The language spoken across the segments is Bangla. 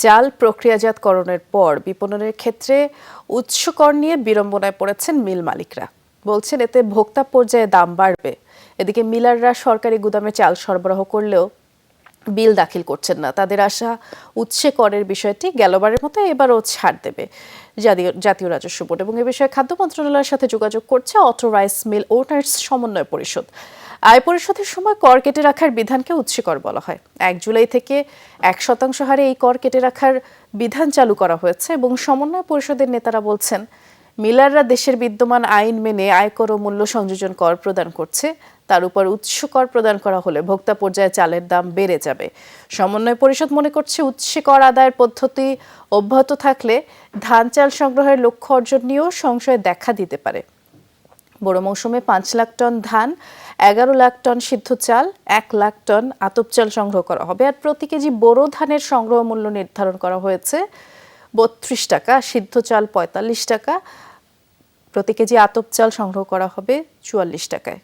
চাল প্রক্রিয়াজাতকরণের পর বিপণনের ক্ষেত্রে উৎস কর নিয়ে বিড়ম্বনায় পড়েছেন মিল মালিকরা। বলছেন এতে ভোক্তা পর্যায়ে দাম বাড়বে। এদিকে মিলাররা সরকারি গুদামে চাল সরবরাহ করলেও বিল দাখিল করছেন না। তাদের আশা উৎসে করের বিষয়টি গেলবারের মতো এবারও ছাড় দেবে জাতীয় রাজস্ব বোর্ড। এবং এ বিষয়ে খাদ্য মন্ত্রণালয়ের সাথে যোগাযোগ করছে অটো রাইস মিল ওনার্স সমন্বয় পরিষদ। আয় পরিশোধের সময় কর কেটে রাখার বিধানকে উৎসে কর বলা হয়। ১ জুলাই থেকে ১% হারে এই কর কেটে রাখার বিধান চালু করা হয়েছে এবং সমন্বয় পরিষদের নেতারা বলছেন মিলাররা দেশের বিদ্যমান আইন মেনে আয়কর ও মূল্য সংযোজন কর প্রদান করছে। তার উপর উৎস কর প্রদান করা হলে ভোক্তা পর্যায়ে চালের দাম বেড়ে যাবে। সমন্বয় পরিষদ মনে করছে উৎসে কর আদায়ের পদ্ধতি অব্যাহত থাকলে ধান চাল সংগ্রহের লক্ষ্য অর্জন নিয়েও সংশয় দেখা দিতে পারে। বড় মৌসুমে ৫ লাখ টন ধান, ১১ লাখ টন সিদ্ধ চাল, ১ লাখ টন আতপ চাল সংগ্রহ করা হবে। আর প্রতি কেজি বোরো ধানের সংগ্রহ মূল্য নির্ধারণ করা হয়েছে ৩২ টাকা, সিদ্ধ চাল ৪৫ টাকা, প্রতি কেজি আতপ চাল সংগ্রহ করা হবে ৪৪ টাকায়।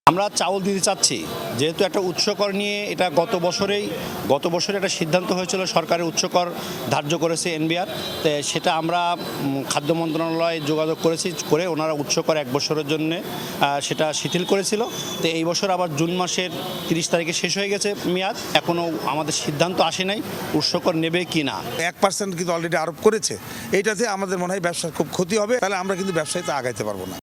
আমরা চাউল দিতে চাচ্ছি, যেহেতু একটা উৎসকর নিয়ে এটা গত বছরে একটা সিদ্ধান্ত হয়েছিল, সরকারের উৎসকর ধার্য করেছে এনবিআর। তো সেটা আমরা খাদ্য মন্ত্রণালয়ে যোগাযোগ করে ওনারা উৎসকর 1 বছরের জন্য সেটা শিথিল করেছিল। তো এই বছর আবার জুন মাসের 30 তারিখে শেষ হয়ে গেছে মেয়াদ, এখনও আমাদের সিদ্ধান্ত আসে নাই উৎসকর নেবে কি না। 1% কিন্তু অলরেডি আরোপ করেছে। এইটাতে আমাদের মনে হয় ব্যবসার খুব ক্ষতি হবে, তাহলে আমরা কিন্তু ব্যবসায়ীতে আগাইতে পারবো না।